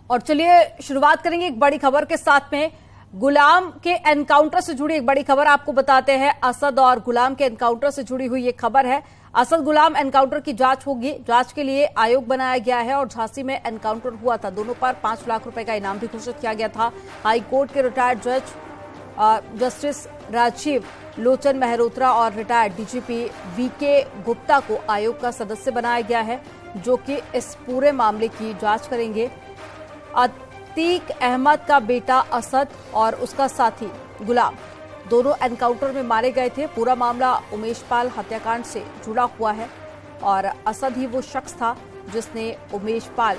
और चलिए शुरुआत करेंगे एक बड़ी खबर के साथ में। गुलाम के एनकाउंटर से जुड़ी एक बड़ी खबर आपको बताते हैं। असद और गुलाम के एनकाउंटर से जुड़ी हुई ये खबर है। असद गुलाम एनकाउंटर की जांच होगी। जांच के लिए आयोग बनाया गया है और झांसी में एनकाउंटर हुआ था। दोनों पर 5 लाख रुपए का इनाम भी घोषित किया गया था। हाई कोर्ट के रिटायर्ड जज जस्टिस राजीव लोचन मेहरोत्रा और रिटायर्ड डीजीपी वीके गुप्ता को आयोग का सदस्य बनाया गया है, जो कि इस पूरे मामले की जांच करेंगे। अतीक अहमद का बेटा असद और उसका साथी गुलाम दोनों एनकाउंटर में मारे गए थे। पूरा मामला उमेश पाल हत्याकांड से जुड़ा हुआ है और असद ही वो शख्स था जिसने उमेश पाल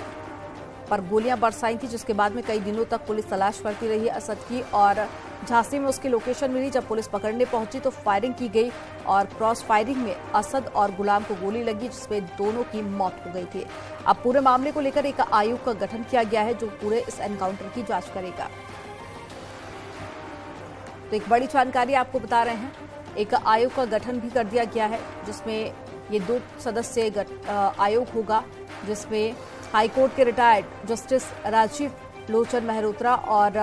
पर गोलियां बरसाई थी, जिसके बाद में कई दिनों तक पुलिस तलाश करती रही असद की और झांसी में उसकी लोकेशन मिली। जब पुलिस पकड़ने पहुंची तो फायरिंग की गई और क्रॉस फायरिंग में असद और गुलाम को गोली लगी, जिसमें दोनों की मौत हो गई थी। अब पूरे मामले को लेकर एक आयोग का गठन किया गया है जो पूरे इस एनकाउंटर की जांच करेगा। तो एक बड़ी जानकारी आपको बता रहे हैं, एक आयोग का गठन भी कर दिया गया है जिसमें ये 2 सदस्य आयोग होगा, जिसमें हाईकोर्ट के रिटायर्ड जस्टिस राजीव लोचन मेहरोत्रा और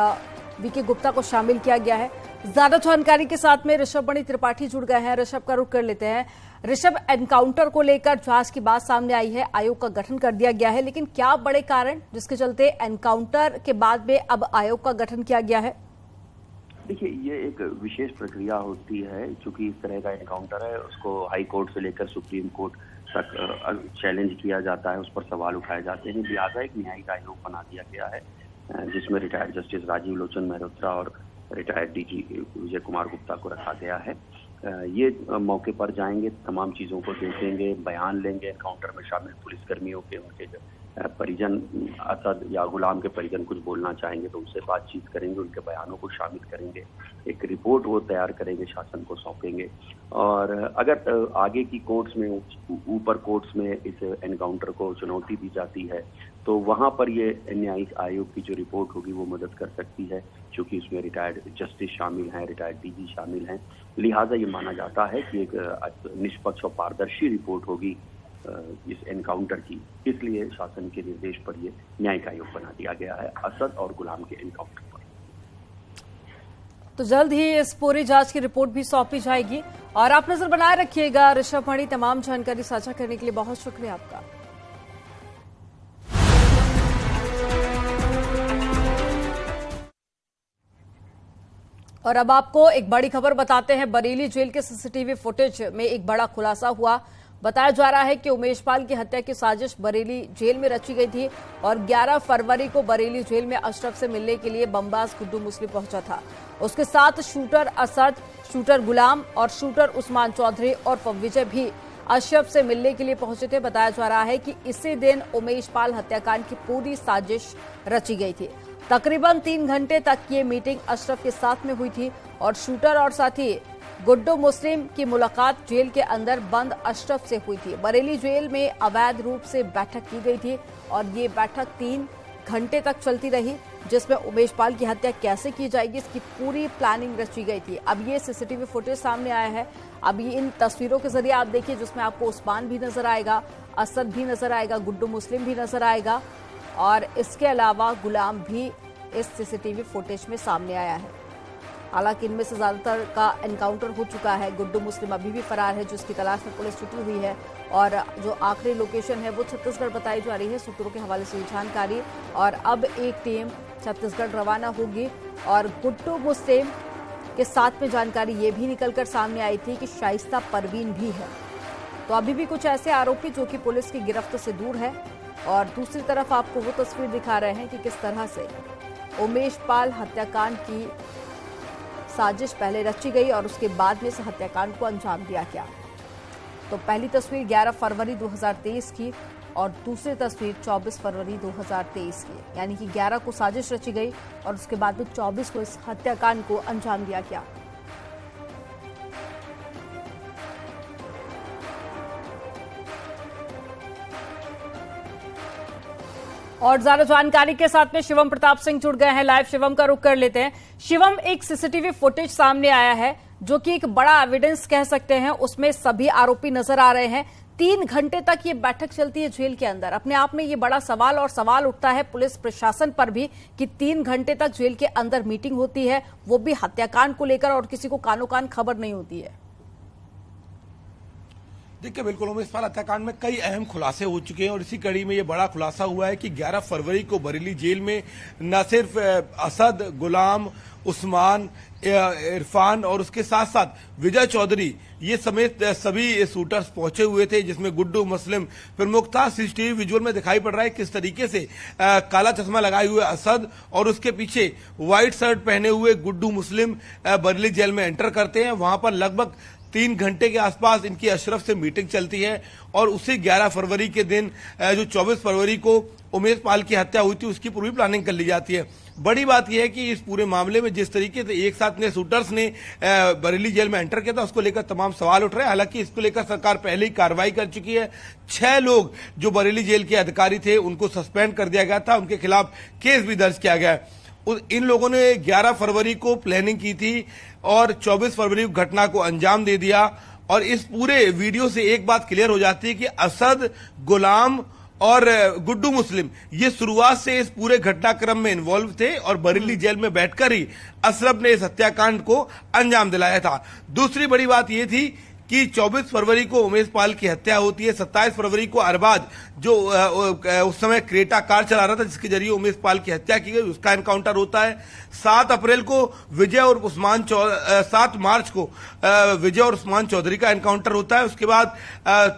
वीके गुप्ता को शामिल किया गया है। ज्यादा जानकारी के साथ में ऋषभ मणि त्रिपाठी जुड़ गए हैं। ऋषभ का रुख कर लेते हैं। ऋषभ, एनकाउंटर को लेकर जांच की बात सामने आई है, आयोग का गठन कर दिया गया है, लेकिन क्या बड़े कारण जिसके चलते एनकाउंटर के बाद में अब आयोग का गठन किया गया है? देखिए, ये एक विशेष प्रक्रिया होती है। चूंकि इस तरह का एनकाउंटर है, उसको हाई कोर्ट से लेकर सुप्रीम कोर्ट तक चैलेंज किया जाता है, उस पर सवाल उठाए जाते हैं। लिहाजा एक न्यायिक आयोग बना दिया गया है जिसमें रिटायर्ड जस्टिस राजीव लोचन मेहरोत्रा और रिटायर्ड डीजी विजय कुमार गुप्ता को रखा गया है। ये मौके पर जाएंगे, तमाम चीज़ों को देखेंगे, बयान लेंगे। एनकाउंटर में शामिल पुलिसकर्मियों के उनके परिजन, असद या गुलाम के परिजन कुछ बोलना चाहेंगे तो उनसे बातचीत करेंगे, उनके बयानों को शामिल करेंगे। एक रिपोर्ट वो तैयार करेंगे, शासन को सौंपेंगे। और अगर आगे की कोर्ट्स में, ऊपर कोर्ट्स में इस एनकाउंटर को चुनौती दी जाती है तो वहाँ पर ये न्यायिक आयोग की जो रिपोर्ट होगी वो मदद कर सकती है, क्योंकि उसमें रिटायर्ड जस्टिस शामिल हैं, रिटायर्ड डीजी शामिल हैं। लिहाजा ये माना जाता है कि एक निष्पक्ष और पारदर्शी रिपोर्ट होगी इस एनकाउंटर की। इसलिए शासन के निर्देश पर यह न्यायिक आयोग बना दिया गया है असद और गुलाम के एनकाउंटर पर। तो जल्द ही इस पूरी जांच की रिपोर्ट भी सौंपी जाएगी और आप नजर बनाए रखिएगा। ऋषभ मणि, तमाम जानकारी साझा करने के लिए बहुत शुक्रिया आपका। और अब आपको एक बड़ी खबर बताते हैं। बरेली जेल के सीसीटीवी फुटेज में एक बड़ा खुलासा हुआ। बताया जा रहा है कि उमेश पाल की हत्या की साजिश बरेली जेल में रची गई थी और 11 फरवरी को बरेली जेल में अशरफ से मिलने के लिए बमबाज गुड्डू मुस्लिम पहुंचा था। उसके साथ शूटर असद, शूटर गुलाम और शूटर उस्मान चौधरी और विजय भी अशरफ से मिलने के लिए पहुंचे थे। बताया जा रहा है कि इसी दिन उमेश पाल हत्याकांड की पूरी साजिश रची गई थी। तकरीबन 3 घंटे तक ये मीटिंग अशरफ के साथ में हुई थी और शूटर और साथी गुड्डू मुस्लिम की मुलाकात जेल के अंदर बंद अशरफ से हुई थी। बरेली जेल में अवैध रूप से बैठक की गई थी और ये बैठक 3 घंटे तक चलती रही, जिसमें उमेश पाल की हत्या कैसे की जाएगी इसकी पूरी प्लानिंग रची गई थी। अब ये सीसीटीवी फुटेज सामने आया है। अब ये इन तस्वीरों के जरिए आप देखिए, जिसमें आपको उस्मान भी नजर आएगा, असद भी नजर आएगा, गुड्डू मुस्लिम भी नजर आएगा और इसके अलावा गुलाम भी इस सीसीटीवी फुटेज में सामने आया है। हालांकि इनमें से ज्यादातर का एनकाउंटर हो चुका है। गुड्डू मुस्लिम अभी भी फरार है, जिसकी तलाश में पुलिस जुटी हुई है और जो आखिरी लोकेशन है वो छत्तीसगढ़ बताई जा रही है, सूत्रों के हवाले से ये जानकारी। और अब एक टीम छत्तीसगढ़ रवाना होगी और गुड्डू मुस्लिम के साथ में जानकारी ये भी निकलकर सामने आई थी कि शाइस्ता परवीन भी है। तो अभी भी कुछ ऐसे आरोपी जो कि पुलिस की गिरफ्त से दूर है और दूसरी तरफ आपको वो तस्वीर दिखा रहे हैं कि किस तरह से उमेश पाल हत्याकांड की साजिश पहले रची गई और उसके बाद में इस हत्याकांड को अंजाम दिया गया। तो पहली तस्वीर 11 फरवरी 2023 की और दूसरी तस्वीर 24 फरवरी 2023 की, यानी कि 11 को साजिश रची गई और उसके बाद में 24 को इस हत्याकांड को अंजाम दिया गया। और ज्यादा जानकारी के साथ में शिवम प्रताप सिंह जुड़ गए हैं लाइव। शिवम का रुख कर लेते हैं। शिवम, एक सीसीटीवी फुटेज सामने आया है जो कि एक बड़ा एविडेंस कह सकते हैं, उसमें सभी आरोपी नजर आ रहे हैं। 3 घंटे तक ये बैठक चलती है जेल के अंदर। अपने आप में ये बड़ा सवाल और सवाल उठता है पुलिस प्रशासन पर भी कि 3 घंटे तक जेल के अंदर मीटिंग होती है, वो भी हत्याकांड को लेकर, और किसी को कानो कान खबर नहीं होती है। देखिए, बिल्कुल उमेशपाल हत्याकांड में कई अहम खुलासे हो चुके हैं और इसी कड़ी में ये बड़ा खुलासा हुआ है कि 11 फरवरी को बरेली जेल में न सिर्फ असद, गुलाम, उस्मान, इरफान और उसके साथ साथ विजय चौधरी ये समेत सभी शूटर्स पहुंचे हुए थे, जिसमें गुड्डू मुस्लिम प्रमुख था। सीसीटीवी विजुअल में दिखाई पड़ रहा है किस तरीके से काला चश्मा लगाए हुए असद और उसके पीछे व्हाइट शर्ट पहने हुए गुड्डू मुस्लिम बरेली जेल में एंटर करते हैं। वहां पर लगभग 3 घंटे के आसपास इनकी अशरफ से मीटिंग चलती है और उसी 11 फरवरी के दिन जो 24 फरवरी को उमेशपाल की हत्या हुई थी उसकी पूरी प्लानिंग कर ली जाती है। बड़ी बात यह है कि इस पूरे मामले में जिस तरीके से एक साथ ने शूटर्स ने बरेली जेल में एंटर किया था उसको लेकर तमाम सवाल उठ रहे हैं। हालांकि इसको लेकर सरकार पहले ही कार्रवाई कर चुकी है। 6 लोग जो बरेली जेल के अधिकारी थे उनको सस्पेंड कर दिया गया था, उनके खिलाफ केस भी दर्ज किया गया है। इन लोगों ने 11 फरवरी को प्लानिंग की थी और 24 फरवरी को घटना को अंजाम दे दिया। और इस पूरे वीडियो से एक बात क्लियर हो जाती है कि असद, गुलाम और गुड्डू मुस्लिम ये शुरुआत से इस पूरे घटनाक्रम में इन्वॉल्व थे और बरेली जेल में बैठकर ही अशरफ ने इस हत्याकांड को अंजाम दिलाया था। दूसरी बड़ी बात यह थी कि 24 फरवरी को उमेशपाल की हत्या होती है। 27 फरवरी को अरबाज जो उस समय क्रेटा कार चला रहा था जिसके जरिए उमेशपाल की हत्या की गई, उसका एनकाउंटर होता है। 7 अप्रैल को विजय और 7 मार्च को विजय और उस्मान चौधरी का एनकाउंटर होता है। उसके बाद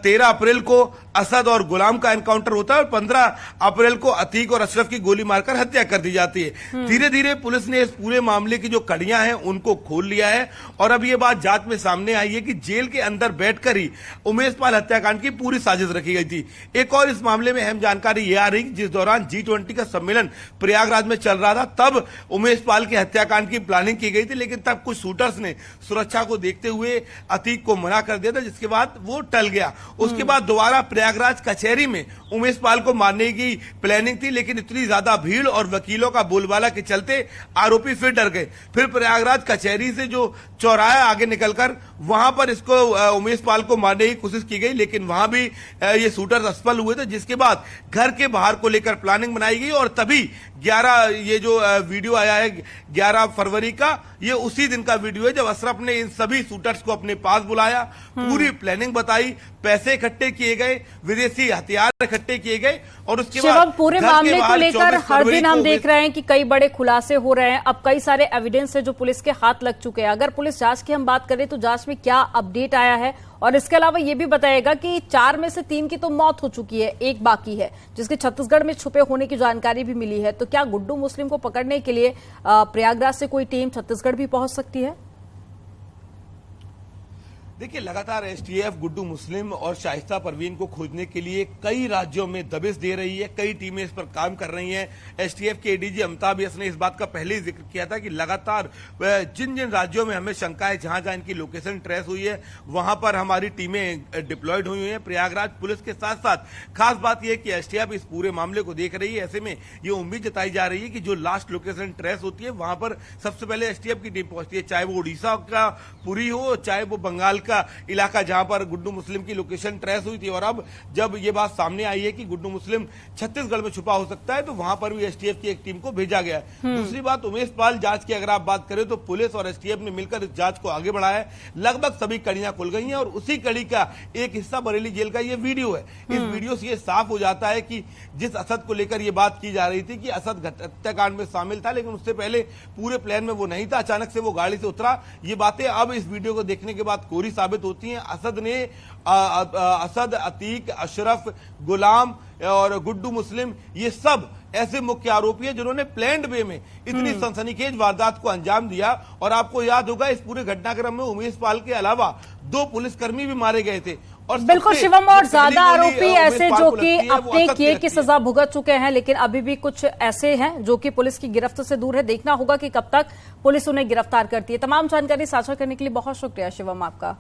13 अप्रैल को असद और गुलाम का एनकाउंटर होता है और 15 अप्रैल को अतीक और अशरफ की गोली मारकर हत्या कर दी जाती है। धीरे धीरे पुलिस ने इस पूरे मामले की जो कड़ियां हैं उनको खोल लिया है और अब ये बात जांच में सामने आई है कि जेल के अंदर बैठकर ही उमेशपाल हत्याकांड की पूरी साजिश रखी गई थी। एक और इस मामले में अहम जानकारी यह आ रही जिस दौरान G20 का सम्मेलन प्रयागराज में चल रहा था तब उमेशपाल के हत्याकांड की प्लानिंग की गई थी, लेकिन तब कुछ शूटर्स ने सुरक्षा को देखते हुए अतीक को मना कर दिया था, जिसके बाद वो टल गया। उसके बाद दोबारा प्रयागराज कचहरी में उमेशपाल को मारने की प्लानिंग थी, लेकिन इतनी ज्यादा भीड़ और वकीलों का बोलबाला के चलते आरोपी फिर डर गए। फिर प्रयागराज कचहरी से जो चौराहा आगे निकलकर वहां पर इसको उमेशपाल को मारने की कोशिश की गई, लेकिन वहां भी ये शूटर्स असफल हुए थे, जिसके बाद घर के बाहर को लेकर प्लानिंग बनाई गई और तभी 11 ये जो वीडियो आया है 11 फरवरी का, ये उसी दिन का वीडियो है जब अशरफ ने इन सभी शूटर्स को अपने पास बुलाया, पूरी प्लानिंग बताई, पैसे इकट्ठे किए गए, विदेशी हथियार इकट्ठे किए गए और उसके बाद पूरे मामले को लेकर हर दिन हम देख रहे हैं कि कई बड़े खुलासे हो रहे हैं। अब कई सारे एविडेंस है जो पुलिस के हाथ लग चुके हैं। अगर पुलिस जांच की हम बात करें तो जांच में क्या अपडेट आया है, और इसके अलावा ये भी बताएगा कि 4 में से 3 की तो मौत हो चुकी है, एक बाकी है जिसके छत्तीसगढ़ में छुपे होने की जानकारी भी मिली है। तो क्या गुड्डू मुस्लिम को पकड़ने के लिए प्रयागराज से कोई टीम छत्तीसगढ़ भी पहुंच सकती है? देखिए, लगातार एसटीएफ गुड्डू मुस्लिम और शाइस्ता परवीन को खोजने के लिए कई राज्यों में दबिश दे रही है, कई टीमें इस पर काम कर रही हैं। एसटीएफ के एडीजी अमिताभ यस ने इस बात का पहले ही जिक्र किया था कि लगातार जिन जिन राज्यों में हमें शंका है, जहां जहां इनकी लोकेशन ट्रेस हुई है, वहां पर हमारी टीमें डिप्लॉयड हुई हैं। प्रयागराज पुलिस के साथ साथ खास बात यह कि एसटीएफ इस पूरे मामले को देख रही है। ऐसे में ये उम्मीद जताई जा रही है कि जो लास्ट लोकेशन ट्रेस होती है वहां पर सबसे पहले एसटीएफ की टीम पहुंचती है, चाहे वो उड़ीसा का पुरी हो, चाहे वो बंगाल का इलाका जहां पर गुड्डू मुस्लिम की लोकेशन ट्रेस हुई थी। और अब जब ये बात सामने आई है कि गुड्डू मुस्लिम छत्तीसगढ़ में छुपा हो सकता है तो वहां पर भी एसटीएफ की एक टीम को भेजा गया है। दूसरी बात, उमेशपाल जांच की अगर आप बात करें तो पुलिस और एसटीएफ ने मिलकर इस जांच को आगे बढ़ाया है। लगभग सभी कड़ियां खुल गई हैं और उसी कड़ी का एक हिस्सा बरेली जेल का ये वीडियो है। इस वीडियो से ये साफ हो जाता है कि जिस असद को लेकर ये बात की जा रही थी कि असद हत्याकांड में शामिल था, लेकिन उससे पहले पूरे प्लान में वो नहीं था, अचानक से वो गाड़ी से उतरा। ये बातें अब इस वीडियो को देखने के बाद कोरी साबित होती हैं। असद, अतीक, अशरफ, गुलाम और गुड्डू मुस्लिम ये सब ऐसे मुख्य आरोपी हैं जिन्होंने प्लान्ड वे में इतनी सनसनीखेज वारदात को अंजाम दिया। और आपको याद होगा इस पूरे घटनाक्रम में उमेशपाल के अलावा 2 पुलिसकर्मी भी मारे गए थे। और बिल्कुल शिवम, और ज्यादा आरोपी ऐसे जो कि अपने किए की सजा भुगत चुके हैं, लेकिन अभी भी कुछ ऐसे हैं जो कि पुलिस की गिरफ्त से दूर है। देखना होगा कि कब तक पुलिस उन्हें गिरफ्तार करती है। तमाम जानकारी साझा करने के लिए बहुत शुक्रिया शिवम आपका।